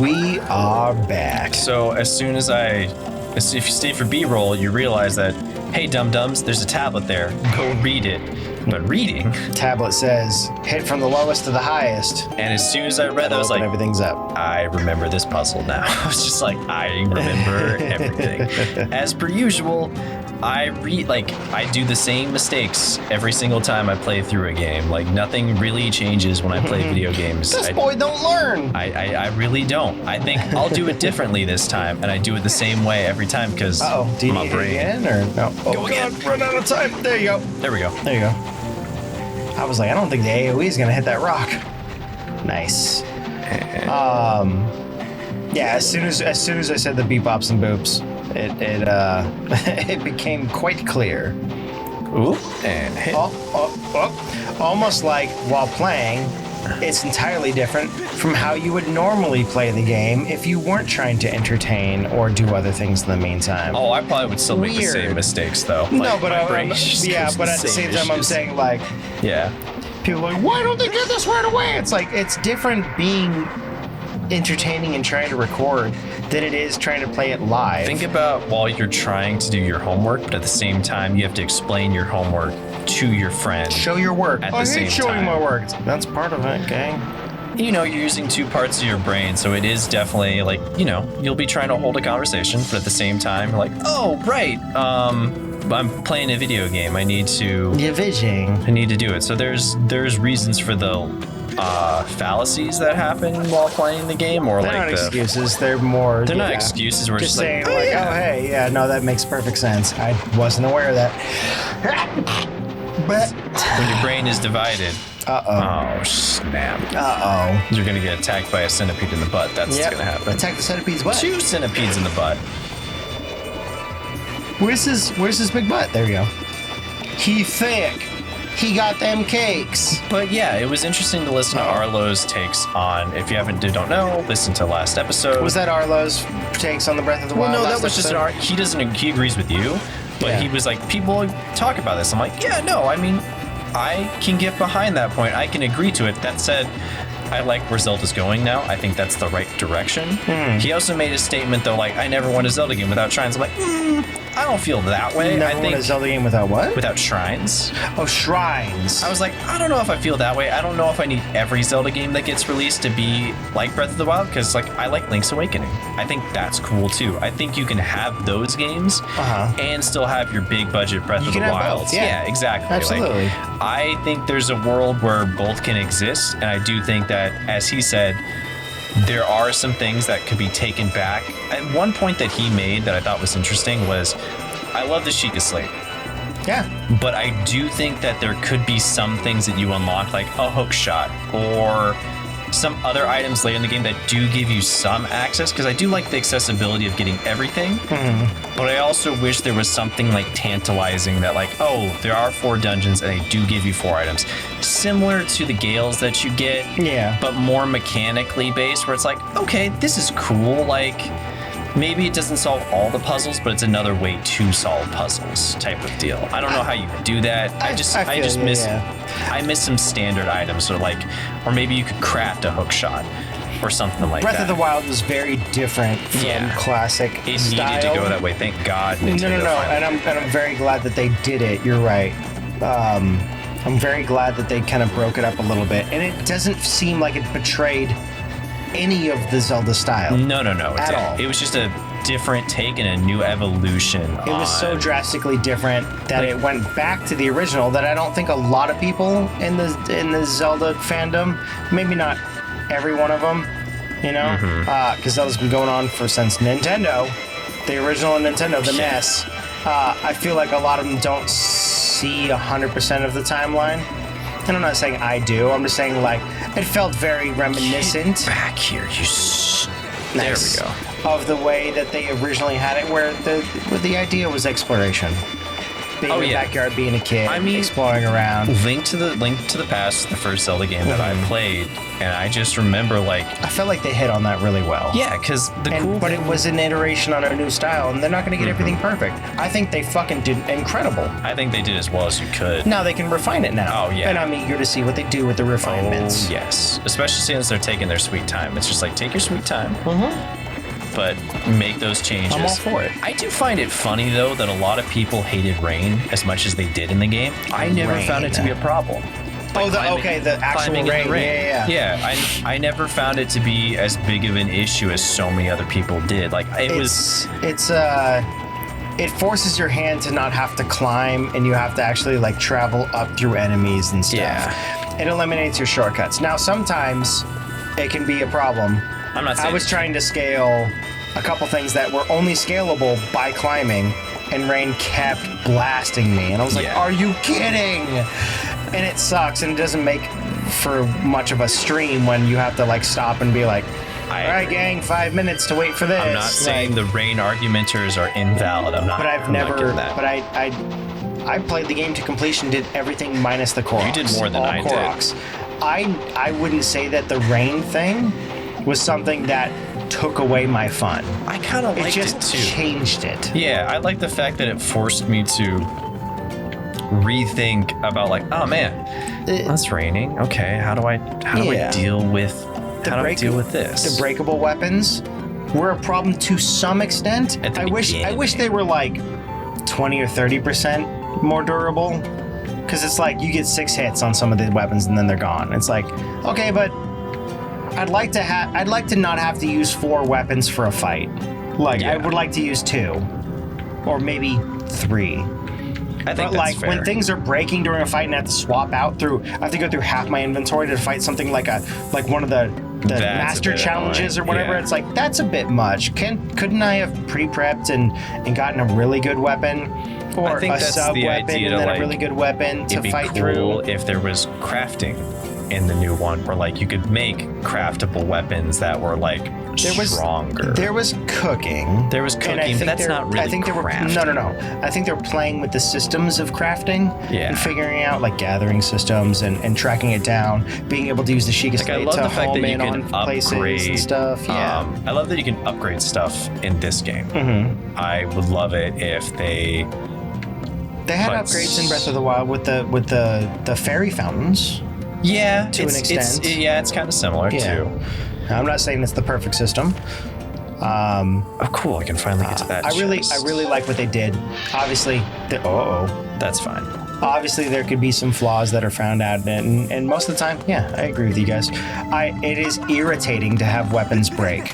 We are back. So if you stay for B-roll, you realize that, hey, dum-dums, there's a tablet there. Go read it. But reading... Tablet says, hit from the lowest to the highest. And as soon as I read, I was like, everything's up. I remember this puzzle now. I was just like, I remember everything. As per usual, I do the same mistakes every single time I play through a game. Like, nothing really changes when I play video games. This boy don't learn. I really don't. I think I'll do it differently this time, and I do it the same way every time because do you my need brain. it again or no? Go again. Run out of time. There you go. There we go. There you go. I was like, I don't think the AoE is gonna hit that rock. Nice. Yeah. As soon as I said the beep bops and boops, it became quite clear. Ooh, and hit. Almost like while playing, it's entirely different from how you would normally play the game if you weren't trying to entertain or do other things in the meantime. Oh, I probably would still make the same mistakes though. No, but but at the same time, I'm saying like, yeah, people are like, why don't they get this right away? It's like it's different being entertaining and trying to record than it is trying to play it live. Think about while you're trying to do your homework, but at the same time, you have to explain your homework to your friend. Show your work. At the same I hate showing time. my work. That's part of it, gang. You know, you're using two parts of your brain, so it is definitely like, you know, you'll be trying to hold a conversation, but at the same time, you're like, oh, right, I'm playing a video game. I need to do it. So there's reasons for the fallacies that happen while playing the game, or they're not excuses. They're not excuses. We're just saying oh hey, yeah, no, that makes perfect sense. I wasn't aware of that. But when your brain is divided. Oh snap! You're gonna get attacked by a centipede in the butt. That's what's gonna happen. Attack the centipede's butt. 2 centipedes in the butt. Where's his big butt? There you go. He thick. He got them cakes. But yeah, it was interesting to listen to Arlo's takes on, if you don't know, listen to last episode. Was that Arlo's takes on the Breath of the Wild? Well, no, that was just he agrees with you, but he was like, people talk about this. I'm like, yeah, no, I mean, I can get behind that point. I can agree to it. That said, I like where Zelda's going now. I think that's the right direction. He also made a statement, though, like, I never won a Zelda game without shrines. I'm like, I don't feel that way. I think won a Zelda game without what? Without shrines. Oh, shrines. I was like, I don't know if I feel that way. I don't know if I need every Zelda game that gets released to be like Breath of the Wild, because like I like Link's Awakening. I think that's cool too. I think you can have those games and still have your big budget Breath of the Wild. Both, yeah, exactly. Absolutely. Like, I think there's a world where both can exist, and I do think that, as he said, there are some things that could be taken back. And one point that he made that I thought was interesting was, I love the Sheikah Slate. Yeah. But I do think that there could be some things that you unlock, like a hook shot or some other items later in the game that do give you some access, because I do like the accessibility of getting everything. But I also wish there was something like tantalizing that, like, oh, there are 4 dungeons and they do give you 4 items. Similar to the Gales that you get, but more mechanically based, where it's like, okay, this is cool. Like, maybe it doesn't solve all the puzzles, but it's another way to solve puzzles type of deal. I don't know how you do that. I miss some standard items, or maybe you could craft a hook shot or something like Breath that. of the Wild was very different from classic It style. needed to go that way. Thank God. No. And I'm very glad that they did it. You're right. I'm very glad that they kind of broke it up a little bit, and it doesn't seem like it betrayed any of the Zelda style. No. At all. It was just a different take and a new evolution. It was so drastically different that it went back to the original that I don't think a lot of people in the Zelda fandom, maybe not every one of them, you know, because Zelda's been going on since Nintendo, the original Nintendo, the NES. I feel like a lot of them don't see 100% of the timeline. And I'm not saying I do. I'm just saying, like, it felt very reminiscent. Get back here, Nice. There we go. Of the way that they originally had it, where the idea was exploration. being in the backyard, being a kid, exploring around. Link to the Past, the first Zelda game that I played, and I just remember like I felt like they hit on that really well. Yeah, because but it was an iteration on a new style, and they're not going to get everything perfect. I think they fucking did incredible. I think they did as well as you could. Now they can refine it now. Oh yeah, and I'm eager to see what they do with the refinements. Oh yes, especially since they're taking their sweet time. It's just like take your sweet time. But make those changes. I'm all for it. I do find it funny, though, that a lot of people hated rain as much as they did in the game. I never found it to be a problem. Like the actual rain. Yeah, I never found it to be as big of an issue as so many other people did. Like, it forces your hand to not have to climb, and you have to actually, like, travel up through enemies and stuff. Yeah. It eliminates your shortcuts. Now, sometimes it can be a problem. I'm not saying I was trying to scale a couple things that were only scalable by climbing, and rain kept blasting me. And I was like, are you kidding? And it sucks, and it doesn't make for much of a stream when you have to like stop and be like, all right, gang, 5 minutes to wait for this. I'm not saying the rain argumenters are invalid. I'm not. But I've never. But I played the game to completion, did everything minus the Koroks. You did more than I did. I wouldn't say that the rain thing was something that took away my fun. I kind of liked it too. It just changed it. Yeah, I like the fact that it forced me to rethink about like, oh man, that's raining. Okay, how do I deal with this? The breakable weapons were a problem to some extent. I wish they were like 20 or 30% more durable, because it's like you get 6 hits on some of the weapons and then they're gone. It's like, okay, but I'd like to not have to use 4 weapons for a fight. Like I would like to use 2 or maybe 3. I think that's fair. When things are breaking during a fight and I have to swap out I have to go through half my inventory to fight something like one of the master challenges or whatever. It's like, that's a bit much. Couldn't I have pre-prepped and gotten a really good weapon? Or I think a sub weapon and then a really good weapon to fight through? It'd be cool if there was crafting in the new one, where like you could make craftable weapons that were like stronger. There was cooking. But that's not really crafting. No. I think they're playing with the systems of crafting and figuring out like gathering systems and tracking it down, being able to use the Sheikah Slate to home in on places and stuff. Yeah. I love that you can upgrade stuff in this game. I would love it if they had upgrades in Breath of the Wild with the fairy fountains. Yeah, to an extent. It's kind of similar too. I'm not saying it's the perfect system. Cool. I can finally get to that. I really like what they did. Obviously, that's fine. Obviously, there could be some flaws that are found out in it, and most of the time, I agree with you guys. It is irritating to have weapons break.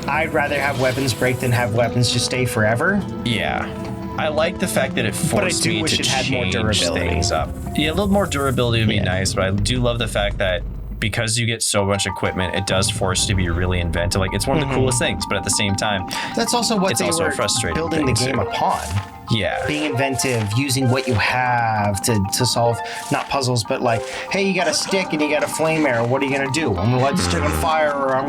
I'd rather have weapons break than have weapons just stay forever. Yeah. I like the fact that it forced me to change things up. Yeah, a little more durability would be nice, but I do love the fact that because you get so much equipment, it does force you to be really inventive. Like, it's one of the coolest things, but at the same time, that's also what they were building the game upon. Yeah. Being inventive, using what you have to solve, not puzzles, but like, hey, you got a stick and you got a flame arrow. What are you gonna do? I'm gonna light the stick on fire, or I'm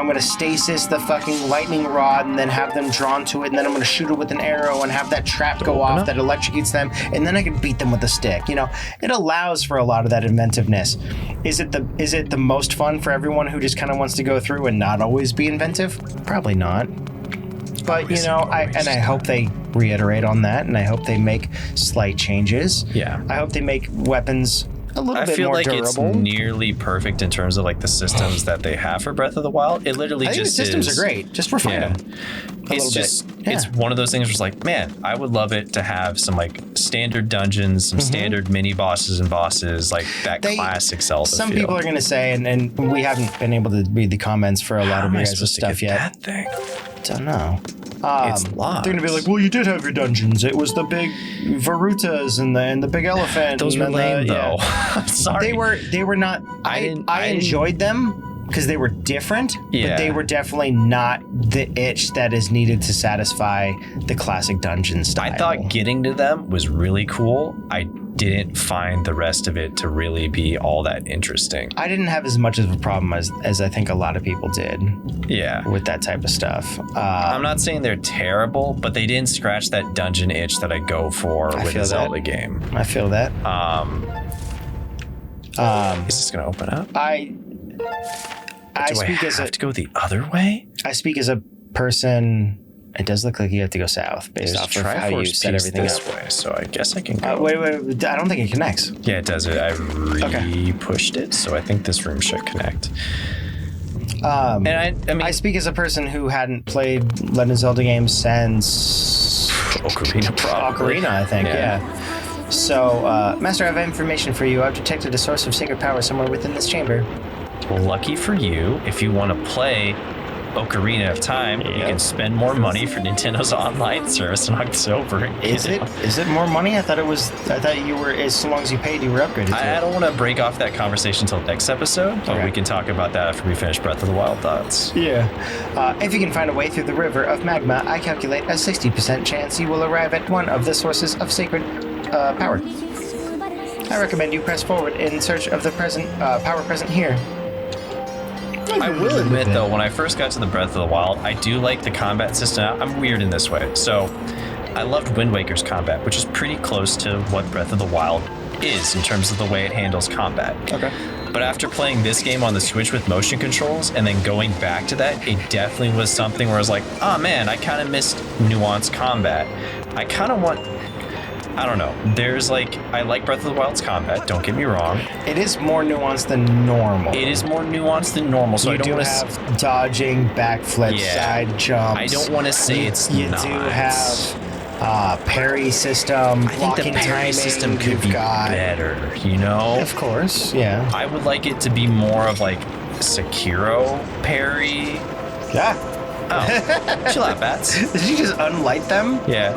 gonna stasis the fucking lightning rod and then have them drawn to it, and then I'm gonna shoot it with an arrow and have that trap go off that electrocutes them, and then I can beat them with a stick. You know, it allows for a lot of that inventiveness. Is it the most fun for everyone who just kind of wants to go through and not always be inventive? Probably not. But I hope they reiterate on that, and I hope they make slight changes. Yeah. I hope they make weapons a little bit more durable. I feel like it's nearly perfect in terms of like the systems that they have for Breath of the Wild. It literally I think just the systems are great. Just refine them. It's one of those things where it's like, man, I would love it to have some like standard dungeons, some standard mini bosses and bosses, like that classic Zelda Some feel. people are going to say, and we haven't been able to read the comments for a lot of you guys' stuff yet. That thing? Don't know. It's locked. They're gonna be like, well, you did have your dungeons. It was the big Varutas and the big elephant. Those were lame, though. I'm sorry. They were not. I enjoyed them, because they were different, Yeah. but they were definitely not the itch that is needed to satisfy the classic dungeon style. I thought getting to them was really cool. I didn't find the rest of it to really be all that interesting. I didn't have as much of a problem as I think a lot of people did Yeah. with that type of stuff. I'm not saying they're terrible, but they didn't scratch that dungeon itch that I go for with feel a Zelda that. game. I feel that. Is this going to open up? I Do I speak as have to go the other way? I speak as a person. It does look like you have to go south based off of how you Triforce set piece everything this up. way, so I guess I can go. Wait, I don't think it connects. Yeah, it does. I pushed it, so I think this room should connect. And I mean, I speak as a person who hadn't played Legend of Zelda games since Ocarina, probably. Ocarina, I think. Yeah. So, Master, I have information for you. I've detected a source of sacred power somewhere within this chamber. Well, lucky for you, if you want to play Ocarina of Time, you can spend more money for Nintendo's online service in October. Is it more money? I thought you were, as long as you paid, you were upgraded to I it. don't want to break off that conversation until next episode, but we can talk about that after we finish Breath of the Wild thoughts. Yeah. If you can find a way through the river of magma, I calculate a 60% chance you will arrive at one of the sources of sacred power. I recommend you press forward in search of the power present here. I will admit, though, when I first got to the Breath of the Wild, I do like the combat system. I'm weird in this way. So I loved Wind Waker's combat, which is pretty close to what Breath of the Wild is in terms of the way it handles combat. Okay. But after playing this game on the Switch with motion controls and then going back to that, it definitely was something where I was like, oh man, I kind of missed nuanced combat. I kind of want... I don't know. There's I like Breath of the Wild's combat, don't get me wrong. It is more nuanced than normal. It is more nuanced than normal, so you I don't want to have dodging, backflips, side jumps. I don't want to say it's you not. do have parry system, I think the blocking parry timing. system could You've be got, better, you know? Of course, yeah. I would like it to be more of Sekiro parry. Yeah. Oh, chill out, bats. Did you just unlight them? Yeah.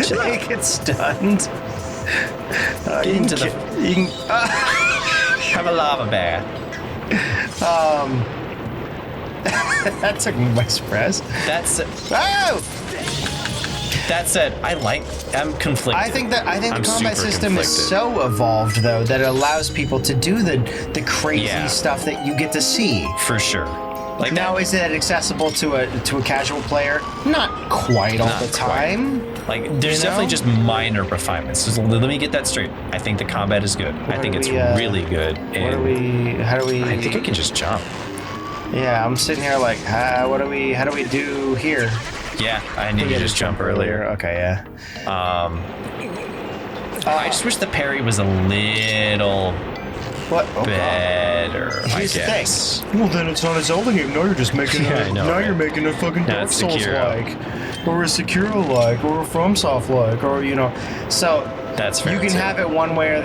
They get stunned. Get into the... You can, Have a lava bear. that took me by surprise. That's it. Oh! That said, I'm conflicted. I think the I'm combat super system is conflicted. so evolved, though, that it allows people to do the crazy stuff that you get to see. For sure. Now, is it accessible to a casual player? Not quite all the time. There's definitely just minor refinements. So let me get that straight. I think the combat is good. I think it's really good. How do we? I think I can just jump. Yeah, I'm sitting here how do we do here? Yeah, I need to just jump earlier. Okay, yeah. I just wish the parry was a little better, I Here's guess. the thing. Well, then it's not a Zelda game. No, you're just making I know, right? you're making a fucking Now Dark it's Souls Sekiro. or a Sekiro or a FromSoft or So That's fair. you can too. have it one way or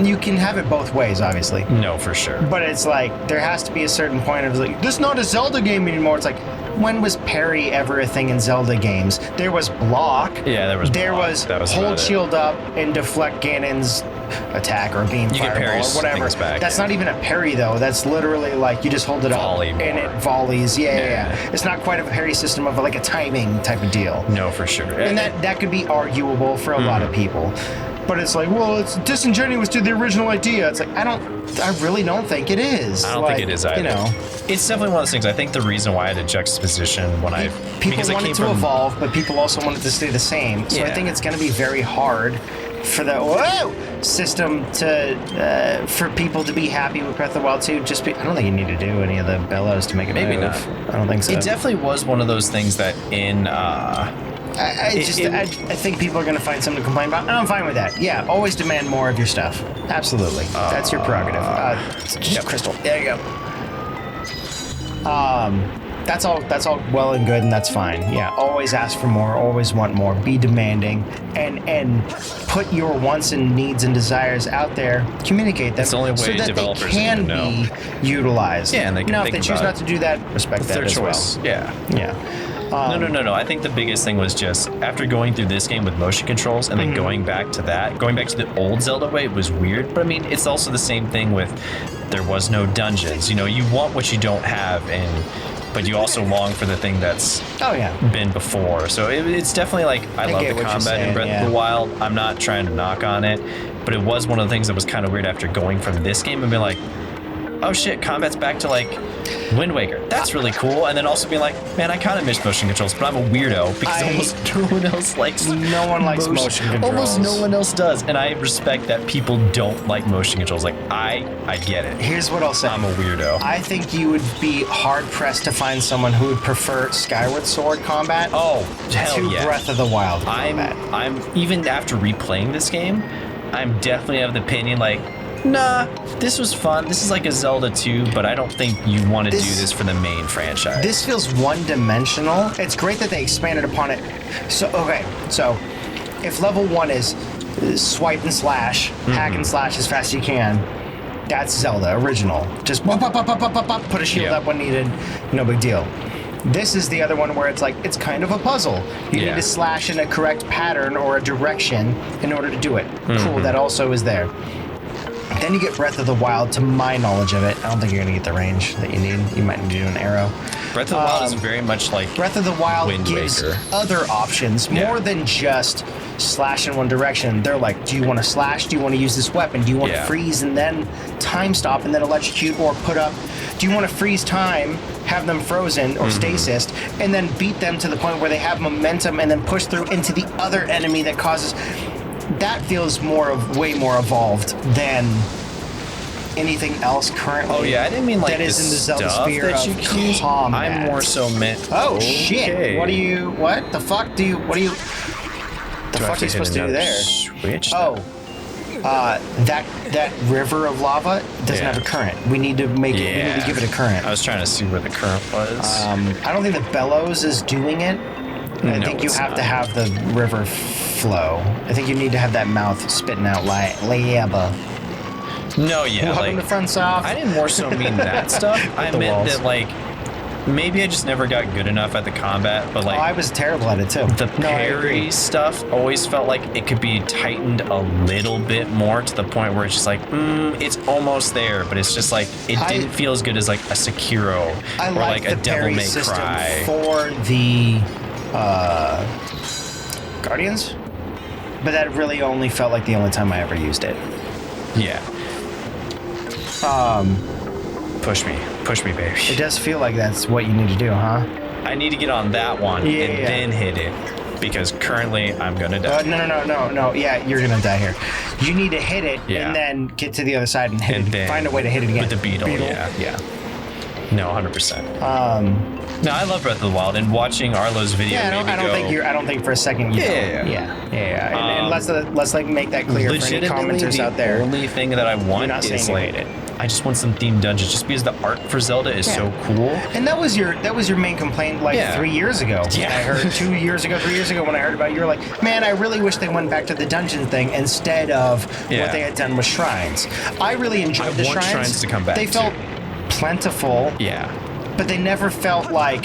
you can have it both ways, obviously. No, for sure. But it's there has to be a certain point of this is not a Zelda game anymore. It's when was parry ever a thing in Zelda games? There was block. Yeah, there was block. was That was hold about it. shield up and deflect Ganon's attack or beam You can fireball parry or whatever. things back, That's yeah. not even a parry though. That's literally you just hold it Volley up more. and it volleys. Yeah. Yeah. It's not quite a parry system of a timing type of deal. No, for sure. And that could be arguable for a lot of people. But it's it's disingenuous to the original idea. It's I really don't think it is. I don't think it is either. You know, it's definitely one of those things. I think the reason why I had a juxtaposition when people because I want came it to from evolve, but people also want it to stay the same. So I Yeah. think it's going to be very hard for the system to for people to be happy with Breath of the Wild 2. I don't think you need to do any of the bellows to make it Maybe move. not. I don't think so. It definitely was one of those things that in I think people are going to find something to complain about, and I'm fine with that. Yeah, always demand more of your stuff. Absolutely. That's your prerogative. Crystal. There you go. That's all well and good, and that's fine. Yeah, always ask for more, always want more, be demanding, and put your wants and needs and desires out there. Communicate them That's the only way so that they developers can need to know. be utilized. Yeah, and they can now, think if they choose about not to do that, respect It's that their as choice. well. Yeah. Yeah. No. I think the biggest thing was just after going through this game with motion controls and then going back to the old Zelda way, it was weird. But I mean, it's also the same thing with there was no dungeons. You know, you want what you don't have, but you also long for the thing that's been before. So it's definitely like I love the combat in Breath of the Wild. I'm not trying to knock on it, but it was one of the things that was kind of weird after going from this game and being like, oh shit, combat's back to like Wind Waker. That's really cool. And then also being like, man, I kind of miss motion controls, but I'm a weirdo because almost no one else likes. No one likes motion controls. Almost no one else does, and I respect that people don't like motion controls. Like I get it. Here's what I'll say. I'm a weirdo. I think you would be hard pressed to find someone who would prefer Skyward Sword combat. To Breath of the Wild combat. I'm even after replaying this game, I'm definitely of the opinion like, nah, this was fun. This is like a Zelda 2, but I don't think you want to do this for the main franchise. This feels one-dimensional. It's great that they expanded upon it. So if level 1 is swipe and slash, hack and slash as fast as you can, that's Zelda original. Just put a shield up when needed, no big deal. This is the other one where it's like, it's kind of a puzzle. You need to slash in a correct pattern or a direction in order to do it. Cool, that also is there. Then you get Breath of the Wild, to my knowledge of it. I don't think you're going to get the range that you need. You might need to do an arrow. Breath of the Wild is very much like Breath of the Wild Wind gives Waker. Other options, more than just slash in one direction. They're like, do you want to slash? Do you want to use this weapon? Do you want to freeze and then time stop and then electrocute or put up? Do you want to freeze time, have them frozen or stasis, and then beat them to the point where they have momentum and then push through into the other enemy that causes... That feels way more evolved than anything else currently. Oh yeah, I didn't mean like that is in the Zelda sphere that you of can use. combat. I'm more so meant. Oh shit! What the fuck are you supposed to do there? Switch? That river of lava doesn't have a current. We need to make it. We need to give it a current. I was trying to see where the current was. I don't think the bellows is doing it. I think you have to have the river flow. I think you need to have that mouth spitting out lava. No, Welcome to Front Soft. I didn't more so mean that stuff. I meant that like maybe I just never got good enough at the combat, but like I was terrible at it too. The parry stuff always felt like it could be tightened a little bit more to the point where it's just like, it's almost there, but it's just like it didn't feel as good as like a Sekiro or like a Devil May Cry for the Guardians, but that really only felt like the only time I ever used it. Yeah. Push me, baby. It does feel like that's what you need to do, huh? I need to get on that one and then hit it, because currently I'm gonna die. No. Yeah, you're gonna die here. You need to hit it and then get to the other side and hit it. Find a way to hit it again. With the beetle. Yeah. No, 100%. No, I love Breath of the Wild, and watching Arlo's video. I don't think for a second you don't. And let's like make that clear for any commenters out there. The only thing that I want is like, I just want some themed dungeons, just because the art for Zelda is so cool. And that was your main complaint 3 years ago. Yeah. I heard 3 years ago when I heard about it, you were like, man, I really wish they went back to the dungeon thing instead of what they had done with shrines. I really enjoyed the shrines. Shrines to come back. They felt plentiful. Yeah. But they never felt like,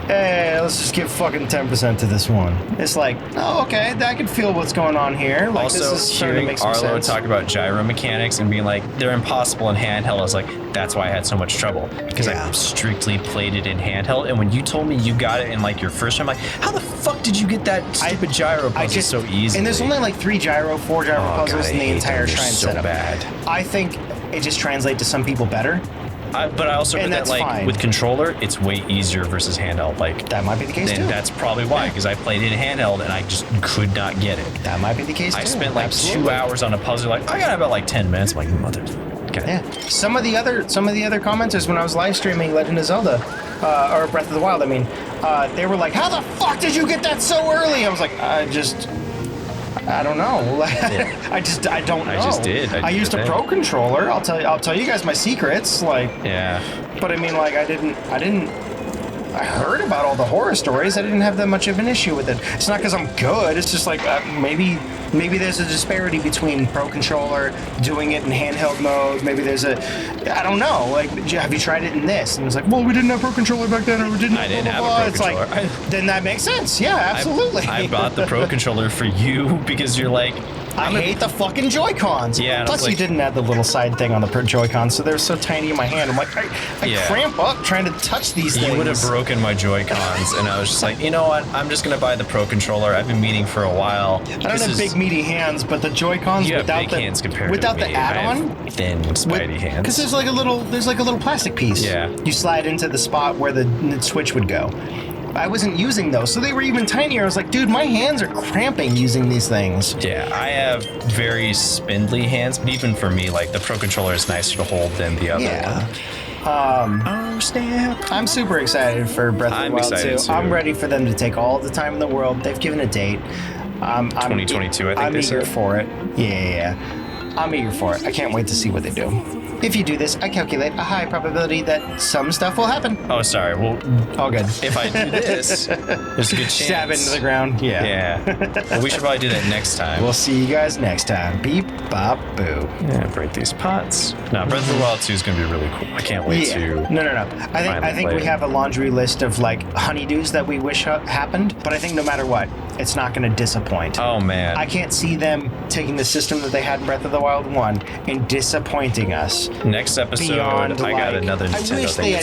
hey, let's just give fucking 10% to this one. It's like, oh, okay, I can feel what's going on here. Like, also, this is starting to make some Arlo sense. talk about gyro mechanics and being like, they're impossible in handheld. I was like, that's why I had so much trouble, because I strictly played it in handheld. And when you told me you got it in like your first time, I'm like, how the fuck did you get that stupid gyro puzzle so easily? And there's only like 4 gyro puzzles in the entire shrine setup. Bad. I think it just translates to some people better. But I also heard that like with controller, it's way easier versus handheld. Like that might be the case too. That's probably why, because I played it in handheld and I just could not get it. That might be the case too. I spent like 2 hours on a puzzle. Like I got about like 10 minutes. I'm like, mother. Okay. Yeah. Some of the other commenters when I was live streaming Legend of Zelda or Breath of the Wild, they were like, "How the fuck did you get that so early?" I was like, I don't know. I don't know. I just did. I used a pro controller. I'll tell you guys my secrets. Like, yeah. But I mean, like, I didn't I heard about all the horror stories. I didn't have that much of an issue with it. It's not because I'm good. It's just like maybe there's a disparity between Pro Controller doing it in handheld mode. Maybe there's I don't know. Like, have you tried it in this? And it's like, well, we didn't have Pro Controller back then, or we didn't. I didn't have a Pro Controller. Like, then that makes sense. Yeah, absolutely. I bought the Pro Controller for you because you're like, I hate the fucking Joy-Cons. Yeah. Plus, you didn't add the little side thing on the Joy-Cons, so they're so tiny in my hand. I'm like, I cramp up trying to touch these things. You would have broken my Joy-Cons, and I was just like, you know what? I'm just gonna buy the Pro Controller. I've been meaning for a while. I don't have big meaty hands, but the Joy-Cons you without have big hands compared without to me. the add-on, I have thin, spidey hands. Because there's like a little plastic piece. Yeah. You slide into the spot where the Switch would go. I wasn't using those, so they were even tinier. I was like, dude, my hands are cramping using these things. Yeah, I have very spindly hands, but even for me, like, the Pro Controller is nicer to hold than the other one. Oh, snap. I'm super excited for Breath of the Wild 2. Too. I'm ready for them to take all the time in the world. They've given a date. 2022, I think I'm they eager said. for it. Yeah. I'm eager for it. I can't wait to see what they do. If you do this, I calculate a high probability that some stuff will happen. Oh, sorry. Well, all good. If I do this, there's a good chance. Stab into the ground. Yeah. Yeah. Well, we should probably do that next time. We'll see you guys next time. Beep, bop, boo. Yeah, break these pots. No, Breath of the Wild 2 is going to be really cool. I can't wait to. No. I think we have a laundry list of like honeydews that we wish happened, but I think no matter what, it's not going to disappoint. Oh, man. I can't see them taking the system that they had in Breath of the Wild 1 and disappointing us. Next episode, beyond, I got another Nintendo thing to talk.